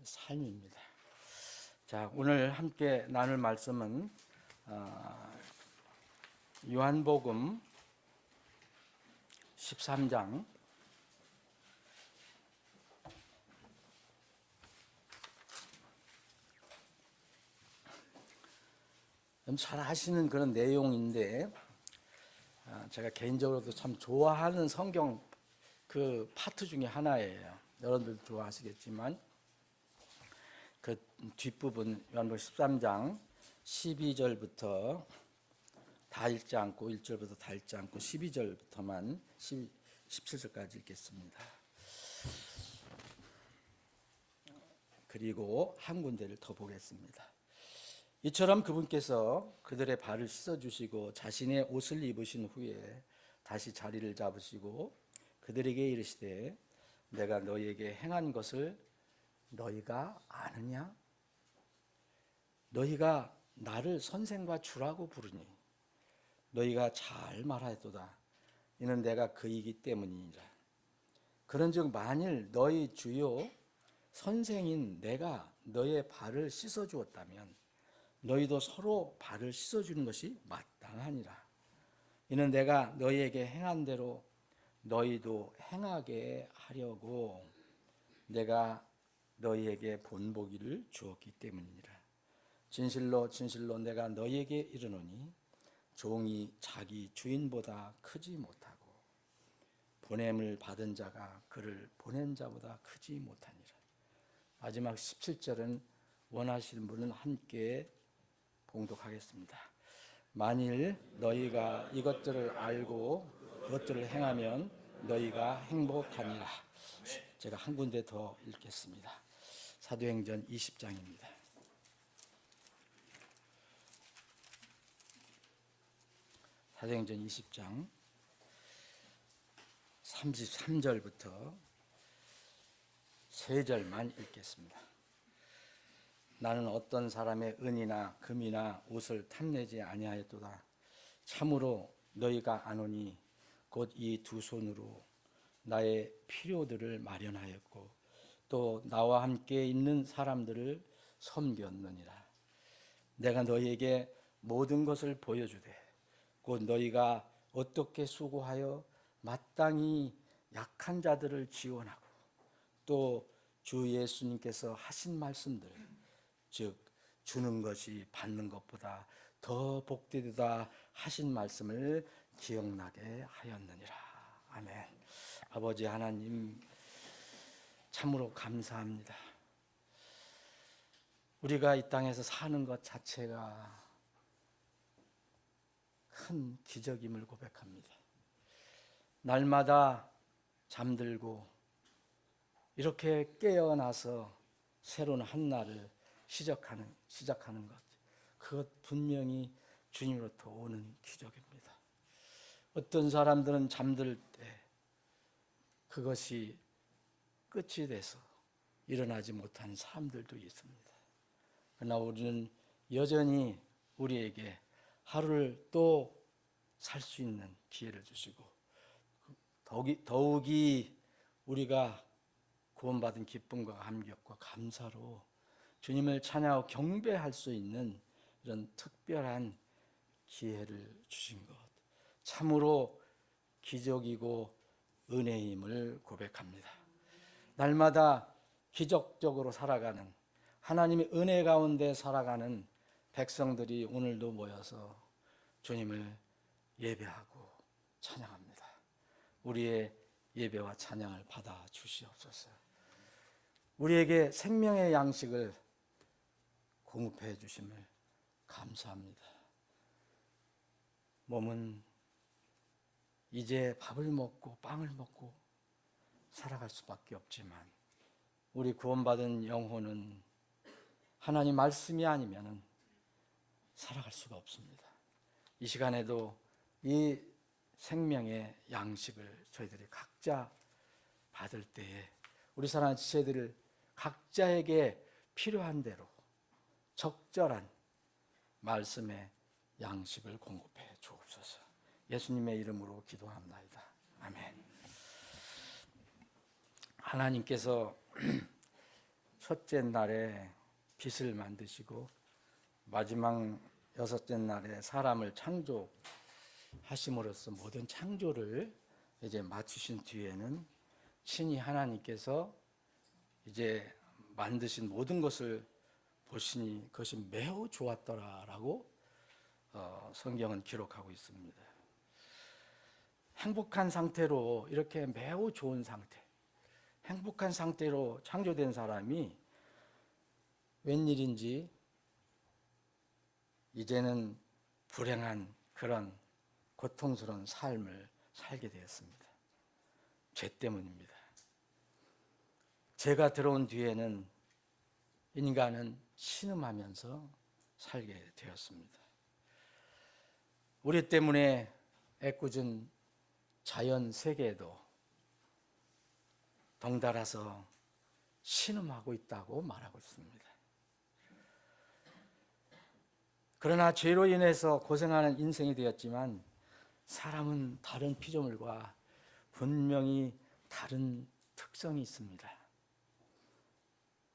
삶입니다. 자, 오늘 함께 나눌 말씀은 요한복음 13장 잘 아시는 그런 내용인데 제가 개인적으로도 참 좋아하는 성경 그 파트 중에 하나예요. 여러분들도 좋아하시겠지만 그 뒷부분 요한복음 13장 12절부터 다 읽지 않고 1절부터 다 읽지 않고 12절부터만 17절까지 읽겠습니다. 그리고 한 군데를 더 보겠습니다. 이처럼 그분께서 그들의 발을 씻어주시고 자신의 옷을 입으신 후에 다시 자리를 잡으시고 그들에게 이르시되 내가 너희에게 행한 것을 너희가 아느냐? 너희가 나를 선생과 주라고 부르니 너희가 잘 말하였도다. 이는 내가 그이기 때문이니라. 그런즉 만일 너희 주요 선생인 내가 너희의 발을 씻어주었다면 너희도 서로 발을 씻어주는 것이 마땅하니라. 이는 내가 너희에게 행한 대로 너희도 행하게 하려고 내가 너희에게 본보기를 주었기 때문이니라. 진실로 진실로 내가 너희에게 이르노니 종이 자기 주인보다 크지 못하고 보냄을 받은 자가 그를 보낸 자보다 크지 못하니라. 마지막 17절은 원하시는 분은 함께 봉독하겠습니다. 만일 너희가 이것들을 알고 그것들을 행하면 너희가 행복하니라. 제가 한 군데 더 읽겠습니다. 사도행전 20장입니다. 사도행전 20장 33절부터 3절만 읽겠습니다. 나는 어떤 사람의 은이나 금이나 옷을 탐내지 아니하였도다. 참으로 너희가 아노니 곧 이 두 손으로 나의 필요들을 마련하였고 또 나와 함께 있는 사람들을 섬겼느니라. 내가 너희에게 모든 것을 보여주되 곧 너희가 어떻게 수고하여 마땅히 약한 자들을 지원하고 또 주 예수님께서 하신 말씀들 즉 주는 것이 받는 것보다 더 복되다 하신 말씀을 기억나게 하였느니라. 아멘. 아버지 하나님 참으로 감사합니다. 우리가 이 땅에서 사는 것 자체가 큰 기적임을 고백합니다. 날마다 잠들고 이렇게 깨어나서 새로운 한 날을 시작하는 것, 그것 분명히 주님으로부터 오는 기적입니다. 어떤 사람들은 잠들 때 그것이 끝이 돼서 일어나지 못하는 사람들도 있습니다. 그러나 우리는 여전히 우리에게 하루를 또 살 수 있는 기회를 주시고 더욱이 우리가 구원받은 기쁨과 감격과 감사로 주님을 찬양하고 경배할 수 있는 이런 특별한 기회를 주신 것, 참으로 기적이고 은혜임을 고백합니다. 날마다 기적적으로 살아가는 하나님의 은혜 가운데 살아가는 백성들이 오늘도 모여서 주님을 예배하고 찬양합니다. 우리의 예배와 찬양을 받아 주시옵소서. 우리에게 생명의 양식을 공급해 주심을 감사합니다. 몸은 이제 밥을 먹고 빵을 먹고 살아갈 수밖에 없지만 우리 구원받은 영혼은 하나님 말씀이 아니면 살아갈 수가 없습니다. 이 시간에도 이 생명의 양식을 저희들이 각자 받을 때에 우리 사랑하는 지체들을 각자에게 필요한 대로 적절한 말씀의 양식을 공급해 주옵소서. 예수님의 이름으로 기도합니다. 아멘. 하나님께서 첫째 날에 빛을 만드시고 마지막 여섯째 날에 사람을 창조하심으로써 모든 창조를 이제 마치신 뒤에는 친히 하나님께서 이제 만드신 모든 것을 보시니 그것이 매우 좋았더라라고 성경은 기록하고 있습니다. 행복한 상태로 이렇게 매우 좋은 상태, 행복한 상태로 창조된 사람이 웬일인지 이제는 불행한 그런 고통스러운 삶을 살게 되었습니다. 죄 때문입니다. 죄가 들어온 뒤에는 인간은 신음하면서 살게 되었습니다. 우리 때문에 애꿎은 자연 세계에도 덩달아서 신음하고 있다고 말하고 있습니다. 그러나 죄로 인해서 고생하는 인생이 되었지만 사람은 다른 피조물과 분명히 다른 특성이 있습니다.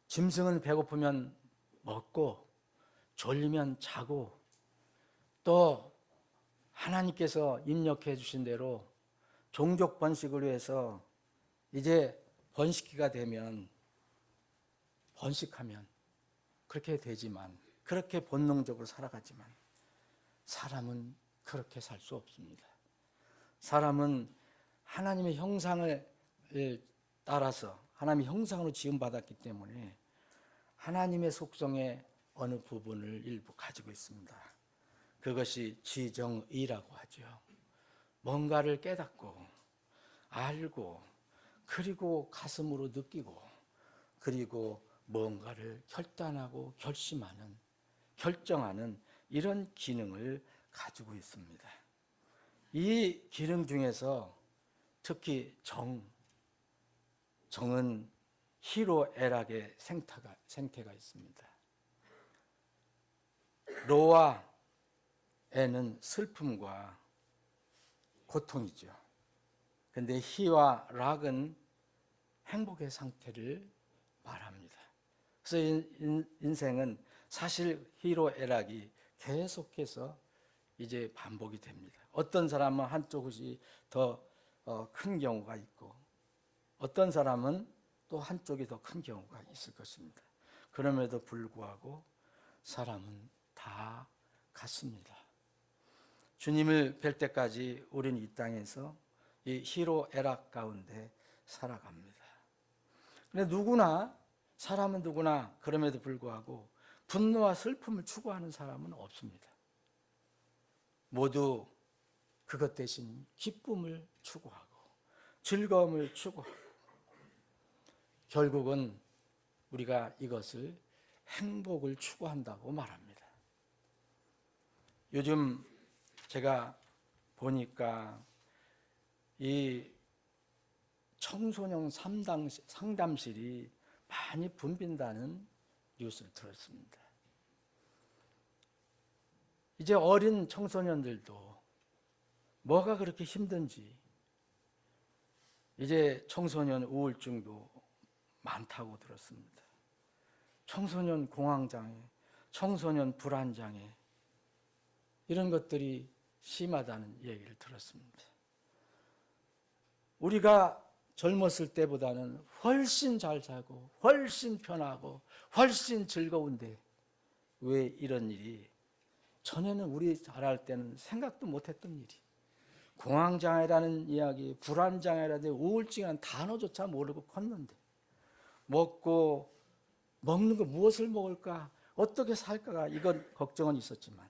짐승은 배고프면 먹고 졸리면 자고 또 하나님께서 입력해 주신 대로 종족 번식을 위해서 이제 번식기가 되면 번식하면 그렇게 되지만 그렇게 본능적으로 살아가지만 사람은 그렇게 살 수 없습니다. 사람은 하나님의 형상을 따라서 하나님의 형상으로 지음받았기 때문에 하나님의 속성의 어느 부분을 일부 가지고 있습니다. 그것이 지정의라고 하죠. 뭔가를 깨닫고 알고 그리고 가슴으로 느끼고 그리고 뭔가를 결단하고 결정하는 이런 기능을 가지고 있습니다. 이 기능 중에서 특히 정은 희로애락의 생태가 있습니다. 로와 애는 슬픔과 고통이죠. 근데 희와 락은 행복의 상태를 말합니다. 그래서 인생은 사실 희로애락이 계속해서 이제 반복이 됩니다. 어떤 사람은 한쪽이 더 큰 경우가 있고 어떤 사람은 또 한쪽이 더 큰 경우가 있을 것입니다. 그럼에도 불구하고 사람은 다 같습니다. 주님을 뵐 때까지 우리는 이 땅에서 이 희로애락 가운데 살아갑니다. 그런데 사람은 누구나 그럼에도 불구하고 분노와 슬픔을 추구하는 사람은 없습니다. 모두 그것 대신 기쁨을 추구하고 즐거움을 추구하고 결국은 우리가 이것을 행복을 추구한다고 말합니다. 요즘 제가 보니까 이 청소년 상담실이 많이 붐빈다는 뉴스를 들었습니다. 이제 어린 청소년들도 뭐가 그렇게 힘든지 이제 청소년 우울증도 많다고 들었습니다. 청소년 공황장애, 청소년 불안장애 이런 것들이 심하다는 얘기를 들었습니다. 우리가 젊었을 때보다는 훨씬 잘 살고 훨씬 편하고 훨씬 즐거운데 왜 이런 일이 전에는 우리 자랄 때는 생각도 못했던 일이 공황장애라는 이야기, 불안장애라든지 우울증이라는 단어조차 모르고 컸는데 먹는 거 무엇을 먹을까 어떻게 살까가 이건 걱정은 있었지만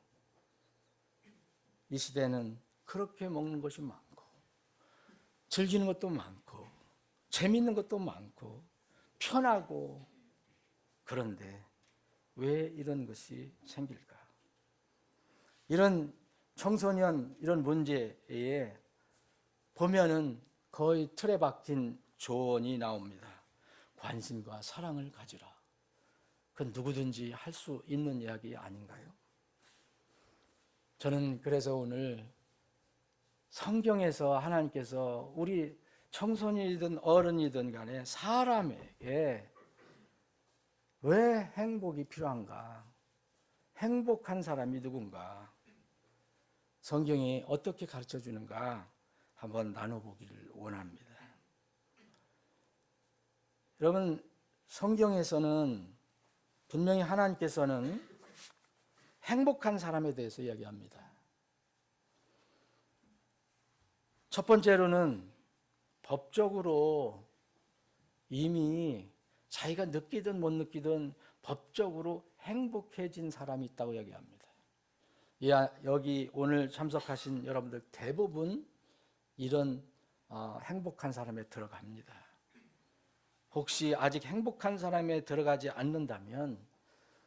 이 시대는 그렇게 먹는 것이 많고 즐기는 것도 많고 재밌는 것도 많고 편하고 그런데 왜 이런 것이 생길까? 이런 청소년 이런 문제에 보면은 거의 틀에 박힌 조언이 나옵니다. 관심과 사랑을 가지라. 그건 누구든지 할 수 있는 이야기 아닌가요? 저는 그래서 오늘 성경에서 하나님께서 우리 청소년이든 어른이든 간에 사람에게 왜 행복이 필요한가? 행복한 사람이 누군가? 성경이 어떻게 가르쳐 주는가? 한번 나눠보기를 원합니다. 여러분, 성경에서는 분명히 하나님께서는 행복한 사람에 대해서 이야기합니다. 첫 번째로는 법적으로 이미 자기가 느끼든 못 느끼든 법적으로 행복해진 사람이 있다고 이야기합니다. 여기 오늘 참석하신 여러분들 대부분 이런 행복한 사람에 들어갑니다. 혹시 아직 행복한 사람에 들어가지 않는다면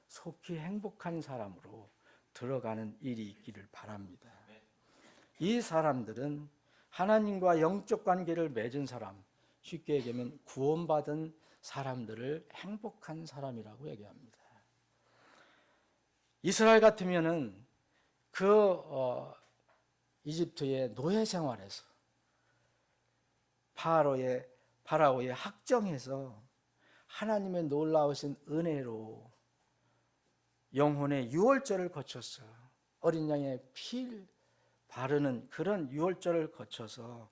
속히 행복한 사람으로 들어가는 일이 있기를 바랍니다. 이 사람들은 하나님과 영적 관계를 맺은 사람, 쉽게 얘기하면 구원받은 사람들을 행복한 사람이라고 얘기합니다. 이스라엘 같으면은 이집트의 노예 생활에서 파라오의 학정에서 하나님의 놀라우신 은혜로 영혼의 유월절을 거쳐서 어린 양의 피를 바르는 그런 유월절을 거쳐서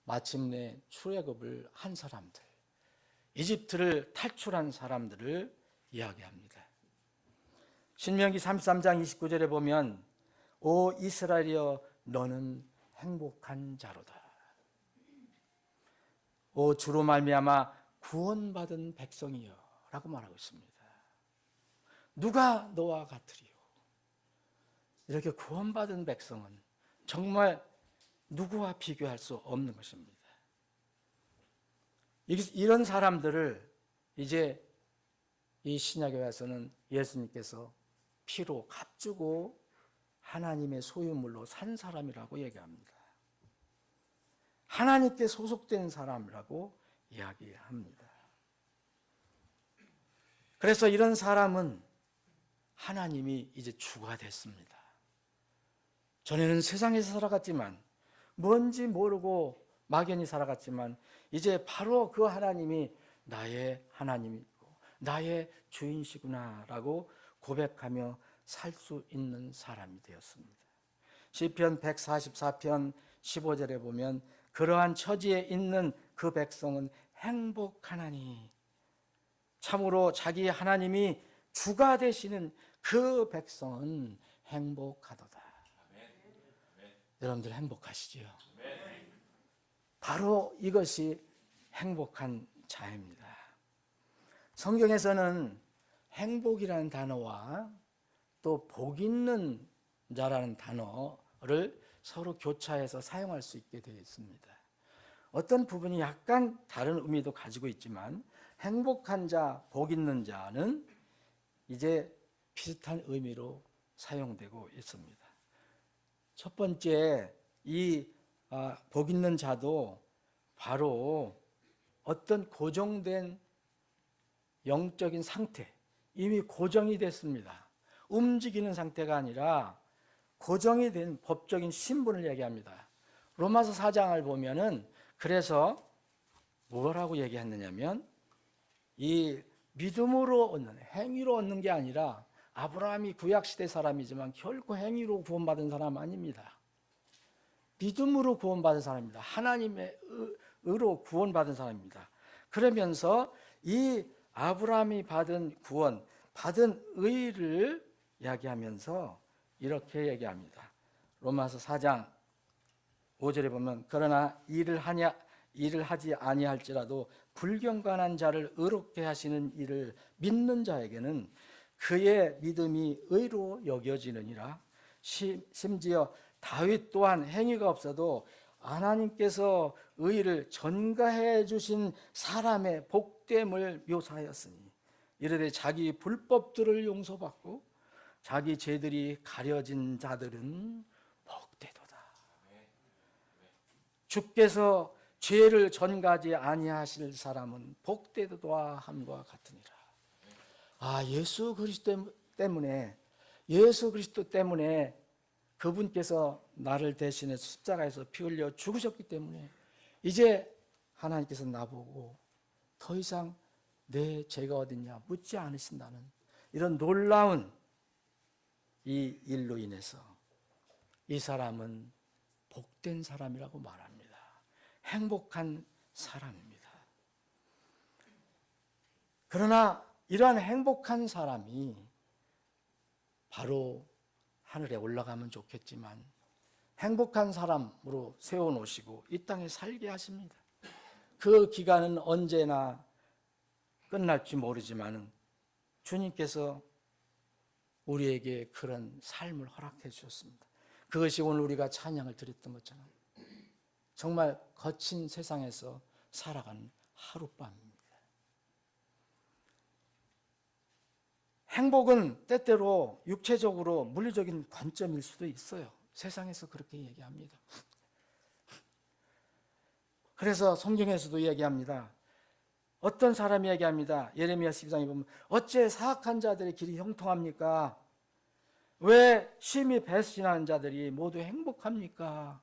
마침내 출애굽을 한 사람들, 이집트를 탈출한 사람들을 이야기합니다. 신명기 33장 29절에 보면 오 이스라엘이여 너는 행복한 자로다. 오 주로 말미암아 구원받은 백성이여 라고 말하고 있습니다. 누가 너와 같으리요? 이렇게 구원받은 백성은 정말 누구와 비교할 수 없는 것입니다. 이런 사람들을 이제 이 신약교회에서는 예수님께서 피로 값주고 하나님의 소유물로 산 사람이라고 얘기합니다. 하나님께 소속된 사람이라고 이야기합니다. 그래서 이런 사람은 하나님이 이제 주가 됐습니다. 전에는 세상에서 살아갔지만 뭔지 모르고 막연히 살아갔지만 이제 바로 그 하나님이 나의 하나님이고 나의 주인이시구나라고 고백하며 살 수 있는 사람이 되었습니다. 시편 144편 15절에 보면 그러한 처지에 있는 그 백성은 행복하나니 참으로 자기 하나님이 주가 되시는 그 백성은 행복하도다. 여러분들 행복하시지요? 바로 이것이 행복한 자입니다. 성경에서는 행복이라는 단어와 또 복 있는 자라는 단어를 서로 교차해서 사용할 수 있게 되어 있습니다. 어떤 부분이 약간 다른 의미도 가지고 있지만 행복한 자, 복 있는 자는 이제 비슷한 의미로 사용되고 있습니다. 첫 번째, 복 있는 자도 바로 어떤 고정된 영적인 상태, 이미 고정이 됐습니다. 움직이는 상태가 아니라 고정이 된 법적인 신분을 얘기합니다. 로마서 4장을 보면은 그래서 뭐라고 얘기했느냐면 이 믿음으로 얻는, 행위로 얻는 게 아니라 아브라함이 구약시대 사람이지만 결코 행위로 구원받은 사람 아닙니다. 믿음으로 구원받은 사람입니다. 하나님의 의로 구원받은 사람입니다. 그러면서 이 아브라함이 받은 구원, 받은 의를 이야기하면서 이렇게 얘기합니다. 로마서 4장 5절에 보면 그러나 일을 하지 아니할지라도 불경건한 자를 의롭게 하시는 일을 믿는 자에게는 그의 믿음이 의로 여겨지느니라. 심지어 다윗 또한 행위가 없어도 하나님께서 의를 전가해 주신 사람의 복됨을 묘사하였으니 이르되 자기 불법들을 용서받고 자기 죄들이 가려진 자들은 복되도다. 주께서 죄를 전가하지 아니하실 사람은 복되도다 함과 같으니라. 예수 그리스도 때문에 그분께서 나를 대신해서 십자가에서 피 흘려 죽으셨기 때문에 이제 하나님께서 나보고 더 이상 내 죄가 어딨냐 묻지 않으신다는 이런 놀라운 이 일로 인해서 이 사람은 복된 사람이라고 말합니다. 행복한 사람입니다. 그러나 이러한 행복한 사람이 바로 하늘에 올라가면 좋겠지만 행복한 사람으로 세워놓으시고 이 땅에 살게 하십니다. 그 기간은 언제나 끝날지 모르지만 주님께서 우리에게 그런 삶을 허락해 주셨습니다. 그것이 오늘 우리가 찬양을 드렸던 것처럼 정말 거친 세상에서 살아가는 하룻밤입니다. 행복은 때때로 육체적으로 물리적인 관점일 수도 있어요. 세상에서 그렇게 얘기합니다. 그래서 성경에서도 얘기합니다. 어떤 사람이 얘기합니다. 예레미야 12장에 보면 어째 사악한 자들의 길이 형통합니까? 왜 심히 배신하는 자들이 모두 행복합니까?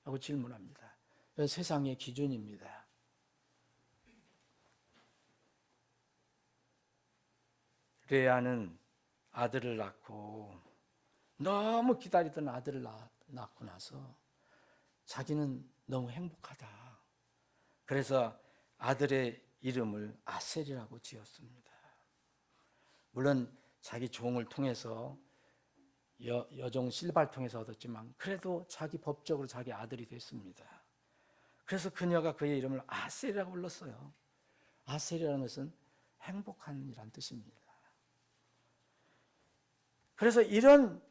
라고 질문합니다. 세상의 기준입니다. 레아는 아들을 낳고 너무 기다리던 아들을 낳고 나서 자기는 너무 행복하다. 그래서 아들의 이름을 아셀이라고 지었습니다. 물론 자기 종을 통해서 여종 실바를 통해서 얻었지만 그래도 자기 법적으로 자기 아들이 됐습니다. 그래서 그녀가 그의 이름을 아셀이라고 불렀어요. 아셀이라는 것은 행복한이란 뜻입니다. 그래서 이런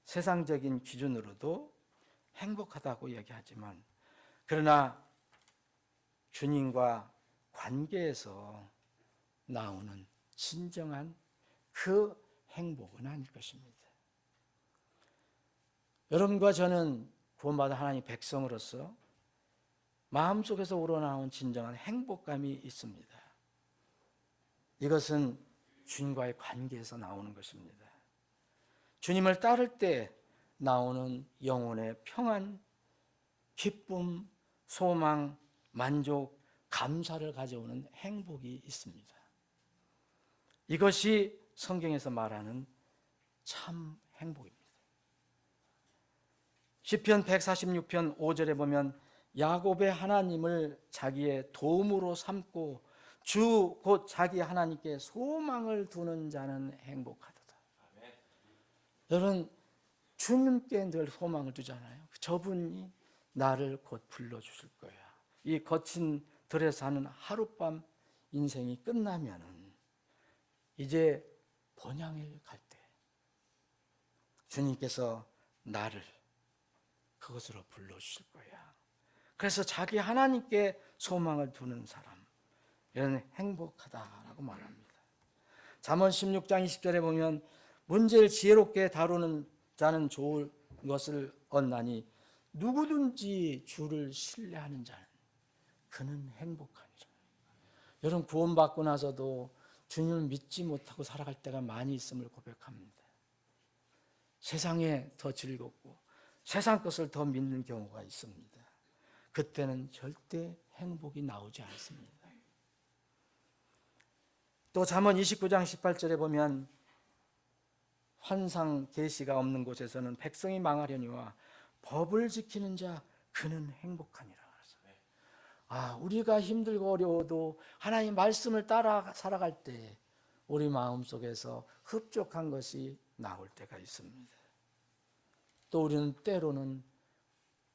세상적인 기준으로도 행복하다고 얘기하지만 그러나 주님과 관계에서 나오는 진정한 그 행복은 아닐 것입니다. 여러분과 저는 구원받은 하나님의 백성으로서 마음속에서 우러나온 진정한 행복감이 있습니다. 이것은 주님과의 관계에서 나오는 것입니다. 주님을 따를 때 나오는 영혼의 평안, 기쁨, 소망, 만족, 감사를 가져오는 행복이 있습니다. 이것이 성경에서 말하는 참 행복입니다. 시편 146편 5절에 보면 야곱의 하나님을 자기의 도움으로 삼고 주 곧 자기 하나님께 소망을 두는 자는 행복하도다. 여러분 주님께 늘 소망을 두잖아요. 저분이 나를 곧 불러주실 거야. 이 거친 들에 사는 하룻밤 인생이 끝나면은 이제 본향을 갈 때 주님께서 나를 그것으로 불러주실 거야. 그래서 자기 하나님께 소망을 두는 사람, 이런 행복하다라고 말합니다. 잠언 16장 20절에 보면 문제를 지혜롭게 다루는 자는 좋은 것을 얻나니 누구든지 주를 신뢰하는 자는 그는 행복하니라. 여러분 구원받고 나서도 주님을 믿지 못하고 살아갈 때가 많이 있음을 고백합니다. 세상에 더 즐겁고 세상 것을 더 믿는 경우가 있습니다. 그때는 절대 행복이 나오지 않습니다. 또 잠언 29장 18절에 보면 환상 계시가 없는 곳에서는 백성이 망하려니와 법을 지키는 자 그는 행복하니라. 우리가 힘들고 어려워도 하나님 말씀을 따라 살아갈 때 우리 마음속에서 흡족한 것이 나올 때가 있습니다. 또 우리는 때로는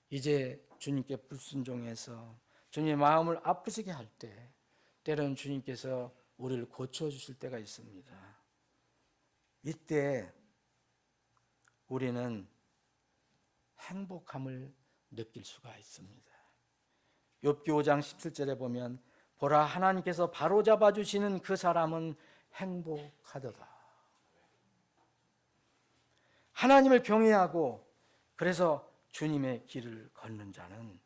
이제 주님께 불순종해서 주님의 마음을 아프시게 할 때 때로는 주님께서 우리를 고쳐주실 때가 있습니다. 이때 우리는 행복함을 느낄 수가 있습니다. 욥기 5장 17절에 보면 보라 하나님께서 바로잡아 주시는 그 사람은 행복하도다. 하나님을 경외하고 그래서 주님의 길을 걷는 자는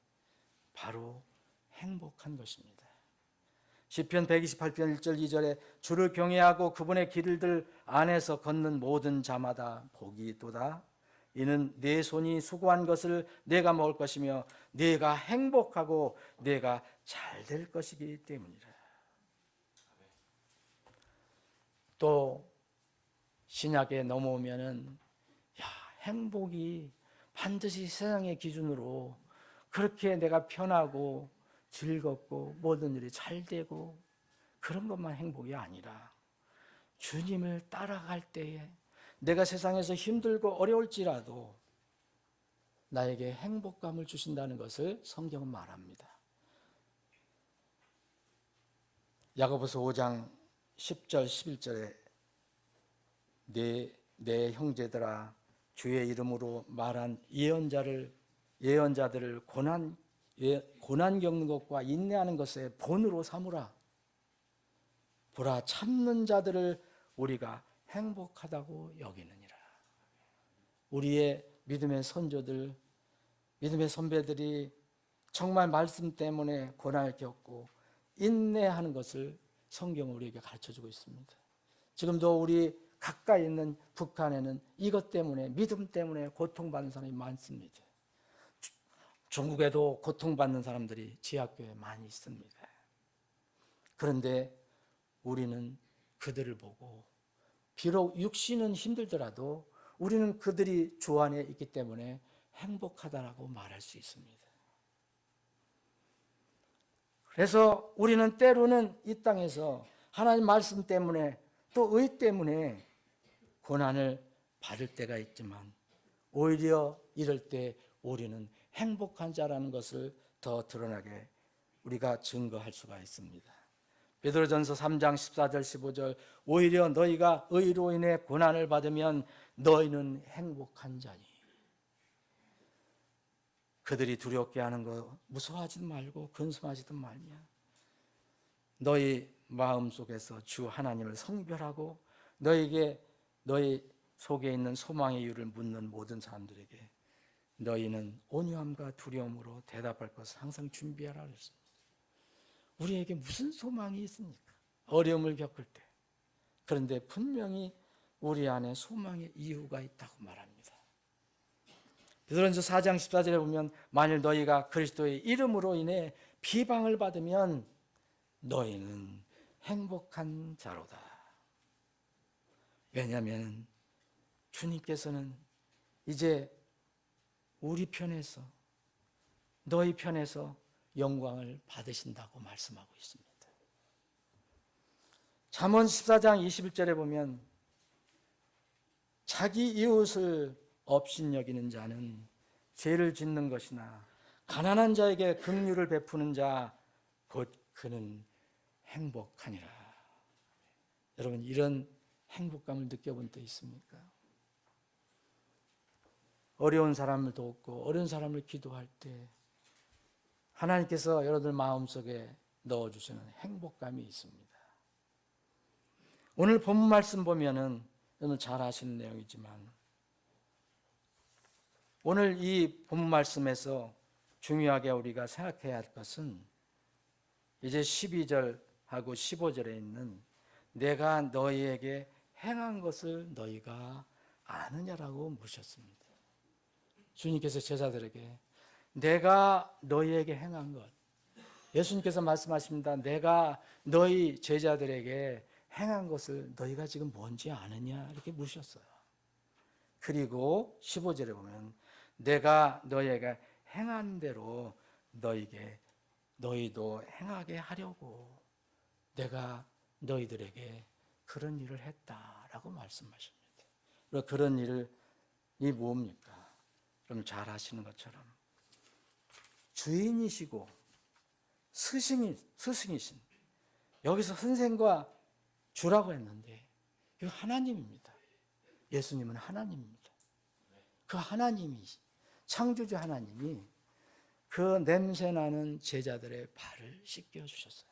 바로 행복한 것입니다. 시편 128편 1절 2절에 주를 경외하고 그분의 길들 안에서 걷는 모든 자마다 복이 있도다. 이는 내 손이 수고한 것을 내가 먹을 것이며 내가 행복하고 내가 잘 될 것이기 때문이라. 또 신약에 넘어오면은 행복이 반드시 세상의 기준으로 그렇게 내가 편하고 즐겁고 모든 일이 잘 되고 그런 것만 행복이 아니라 주님을 따라갈 때에 내가 세상에서 힘들고 어려울지라도 나에게 행복감을 주신다는 것을 성경은 말합니다. 야고보서 5장 10절 11절에 내 형제들아 주의 이름으로 말한 예언자들을 고난 겪는 것과 인내하는 것에 본으로 삼으라. 보라 참는 자들을 우리가 행복하다고 여기느니라. 우리의 믿음의 선조들, 믿음의 선배들이 정말 말씀 때문에 고난을 겪고 인내하는 것을 성경은 우리에게 가르쳐주고 있습니다. 지금도 우리 가까이 있는 북한에는 이것 때문에, 믿음 때문에 고통받는 사람이 많습니다. 중국에도 고통받는 사람들이 지하교회에 많이 있습니다. 그런데 우리는 그들을 보고 비록 육신은 힘들더라도 우리는 그들이 주 안에 있기 때문에 행복하다라고 말할 수 있습니다. 그래서 우리는 때로는 이 땅에서 하나님 말씀 때문에 또 의 때문에 고난을 받을 때가 있지만 오히려 이럴 때 우리는 행복한 자라는 것을 더 드러나게 우리가 증거할 수가 있습니다. 베드로전서 3장 14절 15절 오히려 너희가 의로 인해 고난을 받으면 너희는 행복한 자니. 그들이 두렵게 하는 거 무서워하지도 말고 근심하지도 말며 너희 마음속에서 주 하나님을 성별하고 너희 속에 있는 소망의 이유를 묻는 모든 사람들에게 너희는 온유함과 두려움으로 대답할 것을 항상 준비하라 그랬습니다. 우리에게 무슨 소망이 있습니까? 어려움을 겪을 때. 그런데 분명히 우리 안에 소망의 이유가 있다고 말합니다. 베드로전서 4장 14절에 보면 만일 너희가 그리스도의 이름으로 인해 비방을 받으면 너희는 행복한 자로다. 왜냐하면 주님께서는 이제 우리 편에서 너희 편에서 영광을 받으신다고 말씀하고 있습니다. 잠언 14장 21절에 보면 자기 이웃을 업신여기는 자는 죄를 짓는 것이나 가난한 자에게 긍휼을 베푸는 자 곧 그는 행복하니라. 여러분 이런 행복감을 느껴본 때 있습니까? 어려운 사람을 돕고 어려운 사람을 기도할 때 하나님께서 여러분들 마음속에 넣어주시는 행복감이 있습니다. 오늘 본문 말씀 보면은 여러분 잘 아시는 내용이지만 오늘 이 본문 말씀에서 중요하게 우리가 생각해야 할 것은 이제 12절하고 15절에 있는 내가 너희에게 행한 것을 너희가 아느냐라고 묻으셨습니다. 주님께서 제자들에게 내가 너희에게 행한 것, 예수님께서 말씀하십니다. 내가 너희 제자들에게 행한 것을 너희가 지금 뭔지 아느냐 이렇게 묻으셨어요. 그리고 15절에 보면 내가 너희에게 행한 대로 너희도 행하게 하려고 내가 너희들에게 그런 일을 했다라고 말씀하십니다. 그리고 그런 일이 뭡니까? 그럼 잘 아시는 것처럼 주인이시고 스승이신 여기서 선생과 주라고 했는데 이거 하나님입니다. 예수님은 하나님입니다. 그 하나님이 창조주 하나님이 그 냄새나는 제자들의 발을 씻겨주셨어요.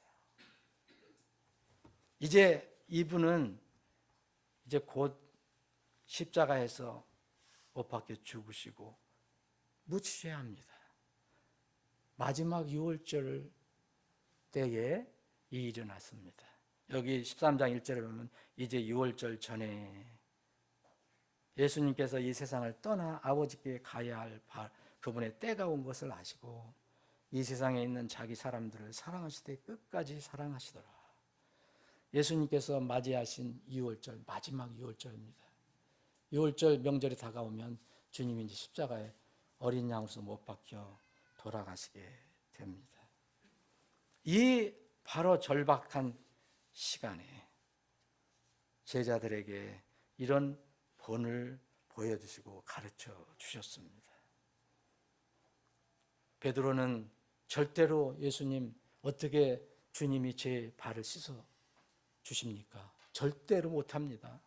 이제 이분은 이제 곧 십자가에서 못 박혀 죽으시고 묻히셔야 합니다. 마지막 유월절 때에 이 일이 났습니다. 여기 13장 1절에 보면 이제 유월절 전에 예수님께서 이 세상을 떠나 아버지께 가야 할 그분의 때가 온 것을 아시고 이 세상에 있는 자기 사람들을 사랑하실 때 끝까지 사랑하시더라. 예수님께서 맞이하신 유월절, 마지막 유월절입니다. 유월절 명절이 다가오면 주님이 이제 십자가에 어린 양으로서 못 박혀 돌아가시게 됩니다. 이 바로 절박한 시간에 제자들에게 이런 본을 보여주시고 가르쳐 주셨습니다. 베드로는 절대로 예수님, 어떻게 주님이 제 발을 씻어 주십니까? 절대로 못합니다.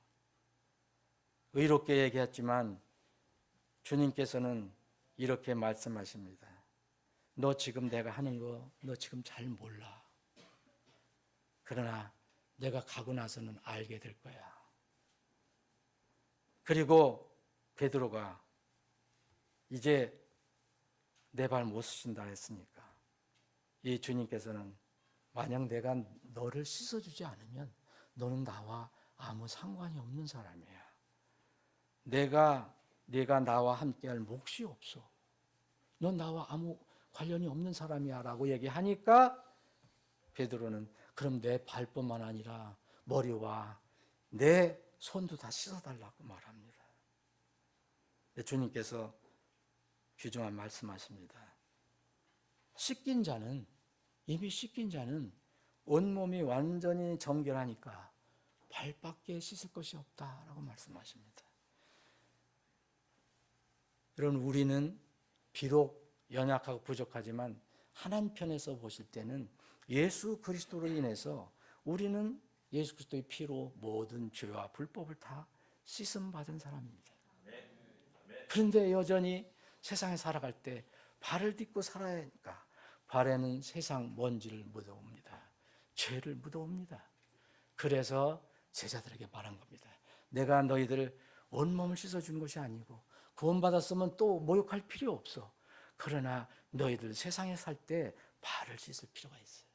의롭게 얘기했지만 주님께서는 이렇게 말씀하십니다. 너 지금 내가 하는 거 너 지금 잘 몰라. 그러나 내가 가고 나서는 알게 될 거야. 그리고 베드로가 이제 내 발 못 쓰신다 했으니까 이 주님께서는 만약 내가 너를 씻어주지 않으면 너는 나와 아무 상관이 없는 사람이야. 네가 나와 함께할 몫이 없어. 넌 나와 아무 관련이 없는 사람이야 라고 얘기하니까 베드로는 그럼 내 발뿐만 아니라 머리와 내 손도 다 씻어달라고 말합니다. 주님께서 귀중한 말씀하십니다. 이미 씻긴 자는 온몸이 완전히 정결하니까 발밖에 씻을 것이 없다라고 말씀하십니다. 여러분, 우리는 비록 연약하고 부족하지만 하나님편에서 보실 때는 예수 그리스도로 인해서 우리는 예수 그리스도의 피로 모든 죄와 불법을 다 씻음받은 사람입니다. 그런데 여전히 세상에 살아갈 때 발을 딛고 살아야 하니까 발에는 세상 먼지를 묻어옵니다. 죄를 묻어옵니다. 그래서 제자들에게 말한 겁니다. 내가 너희들 온몸을 씻어주는 것이 아니고 구원받았으면 또 모욕할 필요 없어. 그러나 너희들 세상에 살 때 발을 씻을 필요가 있어요.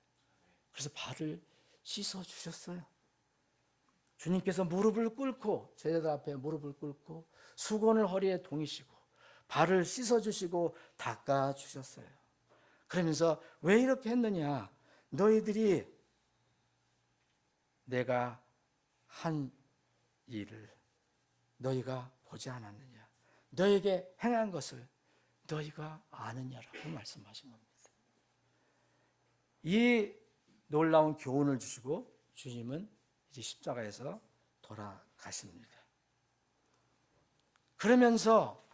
그래서 발을 씻어주셨어요. 주님께서 무릎을 꿇고 제자들 앞에 무릎을 꿇고 수건을 허리에 동이시고 발을 씻어주시고 닦아주셨어요. 그러면서 왜 이렇게 했느냐? 너희들이 내가 한 일을 너희가 보지 않았느냐? 너에게 행한 것을 너희가 아느냐라고 말씀하신 겁니다. 이 놀라운 교훈을 주시고 주님은 이제 십자가에서 돌아가십니다. 그러면서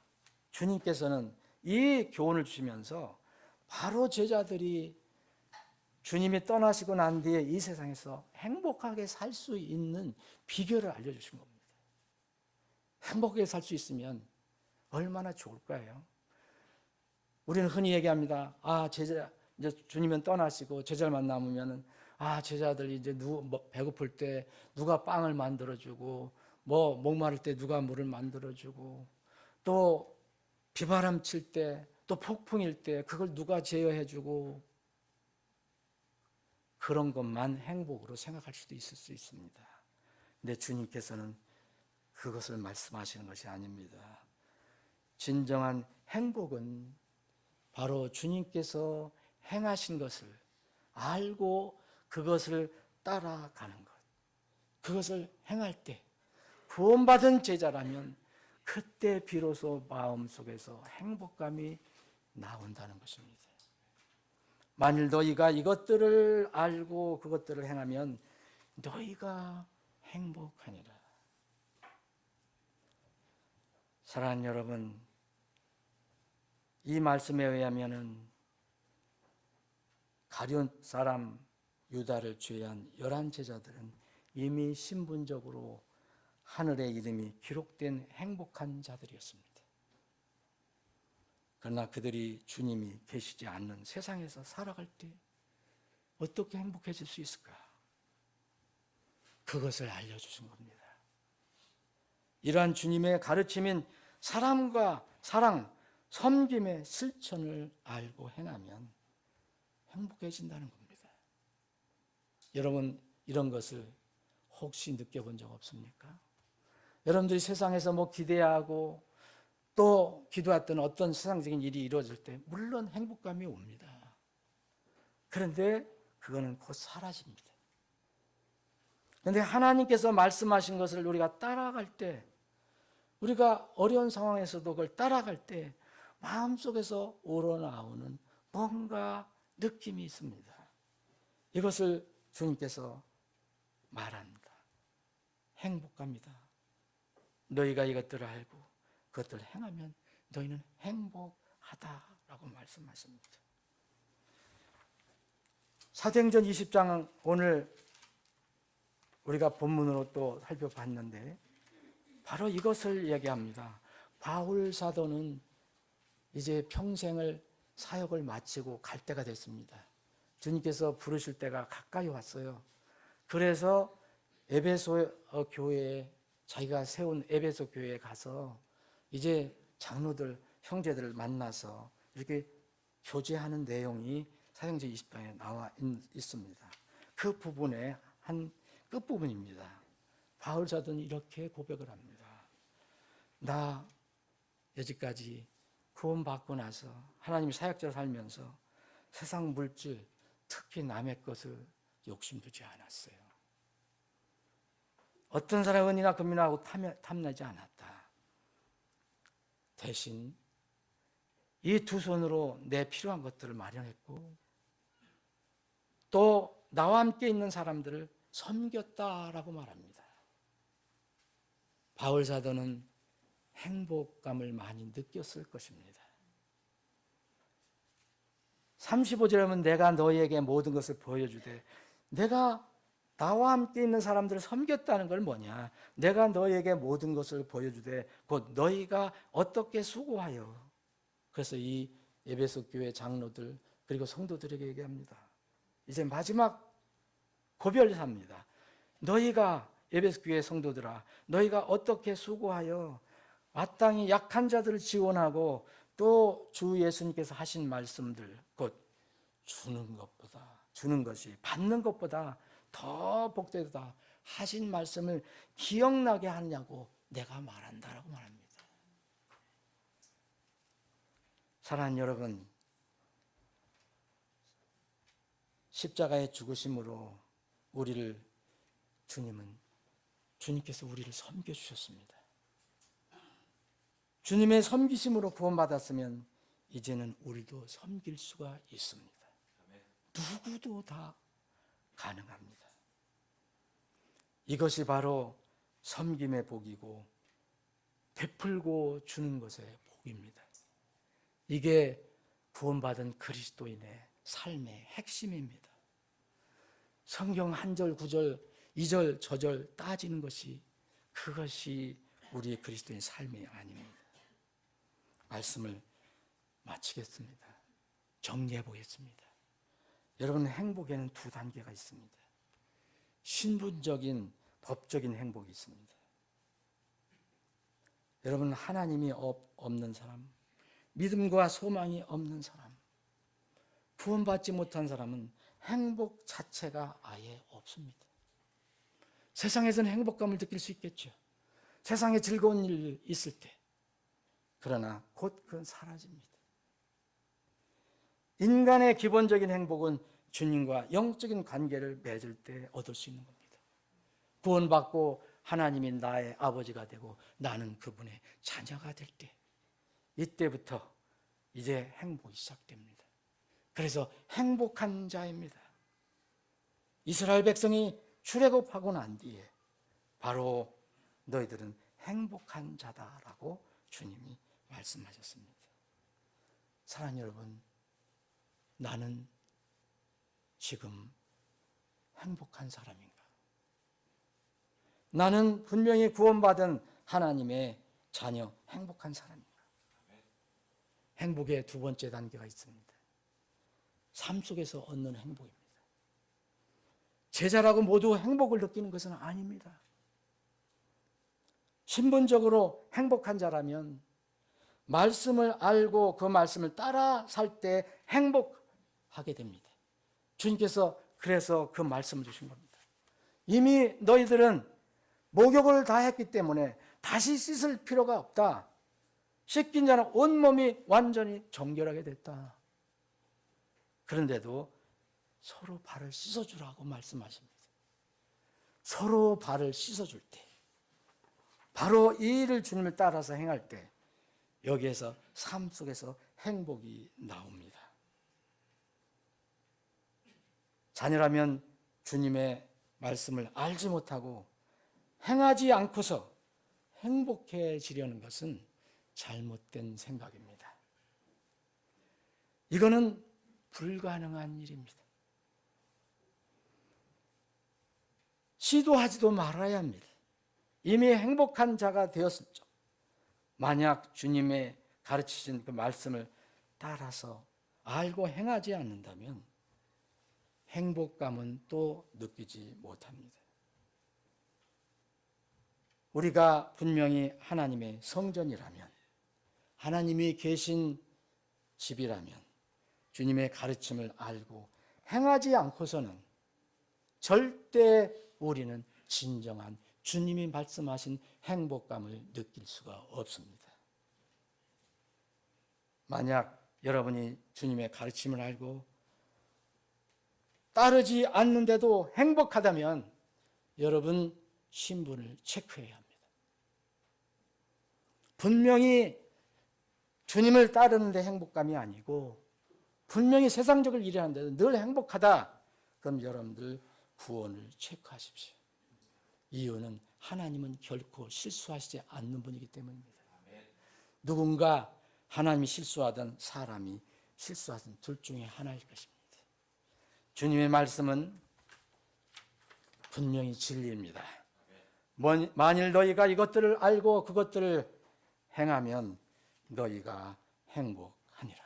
주님께서는 이 교훈을 주시면서 바로 제자들이 주님이 떠나시고 난 뒤에 이 세상에서 행복하게 살 수 있는 비결을 알려주신 겁니다. 행복하게 살 수 있으면 얼마나 좋을까요? 우리는 흔히 얘기합니다. 이제 주님은 떠나시고 제자들만 남으면은 제자들이 이제 배고플 때 누가 빵을 만들어주고, 목마를 때 누가 물을 만들어주고, 또 비바람 칠 때, 또 폭풍일 때 그걸 누가 제어해주고, 그런 것만 행복으로 생각할 수도 있을 수 있습니다. 근데 주님께서는 그것을 말씀하시는 것이 아닙니다. 진정한 행복은 바로 주님께서 행하신 것을 알고 그것을 따라가는 것. 그것을 행할 때 구원받은 제자라면 그때 비로소 마음속에서 행복감이 나온다는 것입니다. 만일 너희가 이것들을 알고 그것들을 행하면 너희가 행복하니라. 사랑하는 여러분, 이 말씀에 의하면은 가룟 사람 유다를 제외한 11 제자들은 이미 신분적으로 하늘의 이름이 기록된 행복한 자들이었습니다. 그러나 그들이 주님이 계시지 않는 세상에서 살아갈 때 어떻게 행복해질 수 있을까? 그것을 알려주신 겁니다. 이러한 주님의 가르침인 사람과 사랑, 섬김의 실천을 알고 행하면 행복해진다는 겁니다. 여러분, 이런 것을 혹시 느껴본 적 없습니까? 여러분들이 세상에서 기대하고 또 기도했던 어떤 세상적인 일이 이루어질 때 물론 행복감이 옵니다. 그런데 그거는 곧 사라집니다. 그런데 하나님께서 말씀하신 것을 우리가 따라갈 때, 우리가 어려운 상황에서도 그걸 따라갈 때 마음속에서 우러나오는 뭔가 느낌이 있습니다. 이것을 주님께서 말합니다. 행복합니다. 너희가 이것들을 알고 그것들을 행하면 너희는 행복하다라고 말씀하십니다. 사도행전 20장 오늘 우리가 본문으로 또 살펴봤는데 바로 이것을 얘기합니다. 바울 사도는 이제 평생을 사역을 마치고 갈 때가 됐습니다. 주님께서 부르실 때가 가까이 왔어요. 그래서 에베소 교회에, 자기가 세운 에베소 교회에 가서 이제 장로들, 형제들을 만나서 이렇게 교제하는 내용이 사도행전 20장에 나와 있습니다. 그 부분의 한 끝부분입니다. 바울 사도는 이렇게 고백을 합니다. 나 여지까지 구원받고 나서 하나님 사역자로 살면서 세상 물질, 특히 남의 것을 욕심두지 않았어요. 어떤 사람의 은이나 금이나하고 탐나지 않았다. 대신 이 두 손으로 내 필요한 것들을 마련했고 또 나와 함께 있는 사람들을 섬겼다라고 말합니다. 바울 사도는 행복감을 많이 느꼈을 것입니다. 35절에 보면 내가 너희에게 모든 것을 보여주되, 내가 나와 함께 있는 사람들을 섬겼다는 걸 뭐냐? 내가 너희에게 모든 것을 보여주되 곧 너희가 어떻게 수고하여. 그래서 이 에베소 교회 장로들 그리고 성도들에게 얘기합니다. 이제 마지막 고별을 합니다. 너희가, 에베소 교회 성도들아, 너희가 어떻게 수고하여 마땅히 약한 자들을 지원하고 또 주 예수님께서 하신 말씀들, 곧 주는 것이 받는 것보다 더 복되다 하신 말씀을 기억나게 하느냐고 내가 말한다라고 말합니다. 사랑하는 여러분, 십자가의 죽으심으로 주님께서 우리를 섬겨주셨습니다. 주님의 섬기심으로 구원받았으면 이제는 우리도 섬길 수가 있습니다. 누구도 다 가능합니다. 이것이 바로 섬김의 복이고 베풀고 주는 것의 복입니다. 이게 구원받은 그리스도인의 삶의 핵심입니다. 성경 한 절, 구절, 이절, 저절 따지는 것이, 그것이 우리의 그리스도인 삶이 아닙니다. 말씀을 마치겠습니다. 정리해 보겠습니다. 여러분, 행복에는 두 단계가 있습니다. 신분적인, 법적인 행복이 있습니다. 여러분, 하나님이 없는 사람, 믿음과 소망이 없는 사람, 구원받지 못한 사람은 행복 자체가 아예 없습니다. 세상에서는 행복감을 느낄 수 있겠죠. 세상에 즐거운 일 있을 때. 그러나 곧 그건 사라집니다. 인간의 기본적인 행복은 주님과 영적인 관계를 맺을 때 얻을 수 있는 겁니다. 구원받고 하나님이 나의 아버지가 되고 나는 그분의 자녀가 될 때, 이때부터 이제 행복이 시작됩니다. 그래서 행복한 자입니다. 이스라엘 백성이 출애굽하고 난 뒤에 바로 너희들은 행복한 자다라고 주님이 말씀하셨습니다. 사랑하는 여러분, 나는 지금 행복한 사람인가? 나는 분명히 구원받은 하나님의 자녀, 행복한 사람인가? 행복의 두 번째 단계가 있습니다. 삶 속에서 얻는 행복입니다. 제자라고 모두 행복을 느끼는 것은 아닙니다. 신분적으로 행복한 자라면 말씀을 알고 그 말씀을 따라 살 때 행복하게 됩니다. 주님께서 그래서 그 말씀을 주신 겁니다. 이미 너희들은 목욕을 다 했기 때문에 다시 씻을 필요가 없다. 씻긴 자는 온몸이 완전히 정결하게 됐다. 그런데도 서로 발을 씻어주라고 말씀하십니다. 서로 발을 씻어줄 때, 바로 이 일을 주님을 따라서 행할 때 여기에서 삶 속에서 행복이 나옵니다. 자녀라면 주님의 말씀을 알지 못하고 행하지 않고서 행복해지려는 것은 잘못된 생각입니다. 이거는 불가능한 일입니다. 시도하지도 말아야 합니다. 이미 행복한 자가 되었습니다. 만약 주님의 가르치신 그 말씀을 따라서 알고 행하지 않는다면 행복감은 또 느끼지 못합니다. 우리가 분명히 하나님의 성전이라면, 하나님이 계신 집이라면 주님의 가르침을 알고 행하지 않고서는 절대 우리는 진정한 주님이 말씀하신 행복감을 느낄 수가 없습니다. 만약 여러분이 주님의 가르침을 알고 따르지 않는데도 행복하다면 여러분 신분을 체크해야 합니다. 분명히 주님을 따르는데 행복감이 아니고 분명히 세상적인 일을 하는데도 늘 행복하다. 그럼 여러분들 구원을 체크하십시오. 이유는 하나님은 결코 실수하시지 않는 분이기 때문입니다. 누군가 하나님이 실수하든 사람이 실수하든 둘 중에 하나일 것입니다. 주님의 말씀은 분명히 진리입니다. 만일 너희가 이것들을 알고 그것들을 행하면 너희가 행복하니라.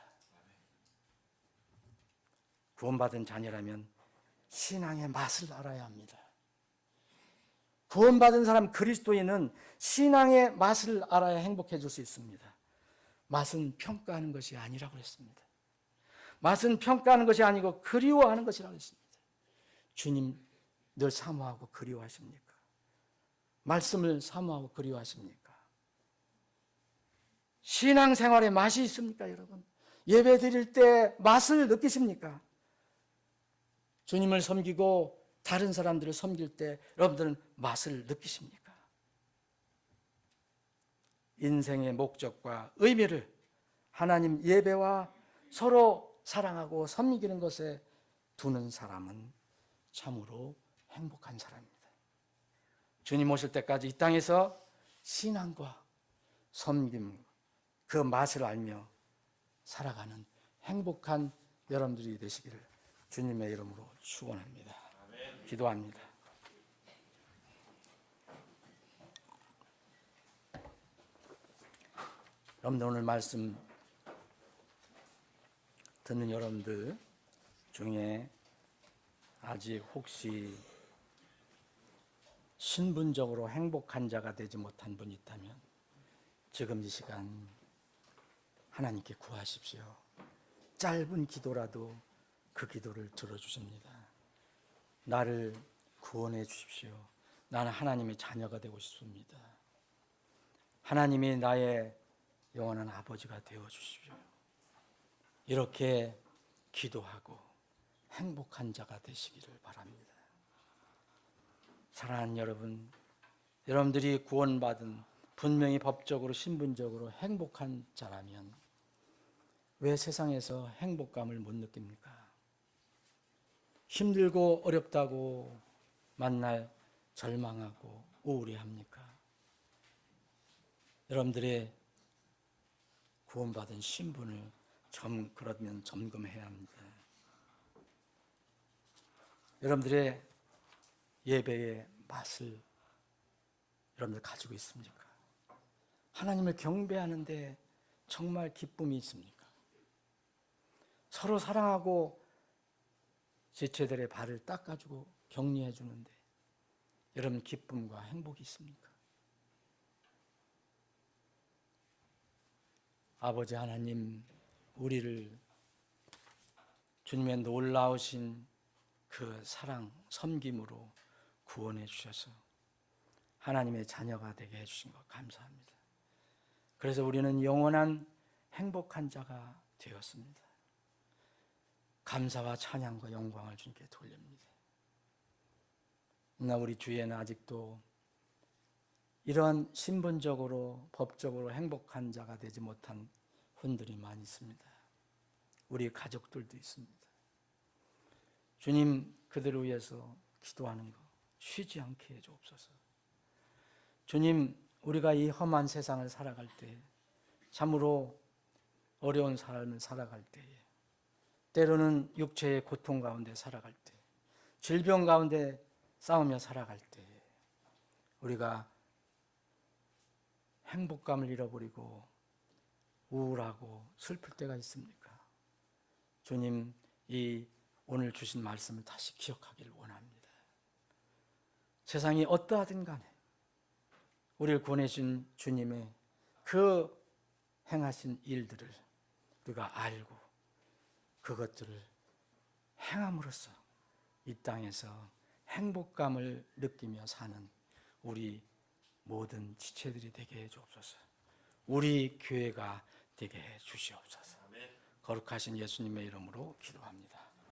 구원받은 자녀라면 신앙의 맛을 알아야 합니다. 구원받은 사람 그리스도인은 신앙의 맛을 알아야 행복해질 수 있습니다. 맛은 평가하는 것이 아니라고 했습니다. 맛은 평가하는 것이 아니고 그리워하는 것이라고 했습니다. 주님 늘 사모하고 그리워하십니까? 말씀을 사모하고 그리워하십니까? 신앙생활에 맛이 있습니까, 여러분? 예배 드릴 때 맛을 느끼십니까? 주님을 섬기고 다른 사람들을 섬길 때 여러분들은 맛을 느끼십니까? 인생의 목적과 의미를 하나님 예배와 서로 사랑하고 섬기는 것에 두는 사람은 참으로 행복한 사람입니다. 주님 오실 때까지 이 땅에서 신앙과 섬김, 그 맛을 알며 살아가는 행복한 여러분들이 되시기를 주님의 이름으로 축원합니다. 기도합니다. 여러분들 오늘 말씀 듣는 여러분들 중에 아직 혹시 신분적으로 행복한 자가 되지 못한 분이 있다면 지금 이 시간 하나님께 구하십시오. 짧은 기도라도 그 기도를 들어주십니다. 나를 구원해 주십시오. 나는 하나님의 자녀가 되고 싶습니다. 하나님이 나의 영원한 아버지가 되어 주십시오. 이렇게 기도하고 행복한 자가 되시기를 바랍니다. 사랑하는 여러분, 여러분들이 구원받은 분명히 법적으로 신분적으로 행복한 자라면 왜 세상에서 행복감을 못 느낍니까? 힘들고 어렵다고 만날 절망하고 우울해합니까? 여러분들의 구원받은 신분을 그러면 점검해야 합니다. 여러분들의 예배의 맛을 여러분들 가지고 있습니까? 하나님을 경배하는데 정말 기쁨이 있습니까? 서로 사랑하고 지체들의 발을 닦아주고 격려해 주는데 여러분 기쁨과 행복이 있습니까? 아버지 하나님, 우리를 주님의 놀라우신 그 사랑, 섬김으로 구원해 주셔서 하나님의 자녀가 되게 해주신 것 감사합니다. 그래서 우리는 영원한 행복한 자가 되었습니다. 감사와 찬양과 영광을 주님께 돌립니다. 그러나 우리 주위에는 아직도 이러한 신분적으로 법적으로 행복한 자가 되지 못한 분들이 많이 있습니다. 우리 가족들도 있습니다. 주님, 그들을 위해서 기도하는 거 쉬지 않게 해주옵소서. 주님, 우리가 이 험한 세상을 살아갈 때, 참으로 어려운 삶을 살아갈 때에, 때로는 육체의 고통 가운데 살아갈 때, 질병 가운데 싸우며 살아갈 때에 우리가 행복감을 잃어버리고 우울하고 슬플 때가 있습니까? 주님, 이 오늘 주신 말씀을 다시 기억하기를 원합니다. 세상이 어떠하든 간에 우리를 구원해준 주님의 그 행하신 일들을 우리가 알고 그것들을 행함으로써 이 땅에서 행복감을 느끼며 사는 우리 모든 지체들이 되게 해 주옵소서. 우리 교회가 되게 해 주시옵소서. 거룩하신 예수님의 이름으로 기도합니다.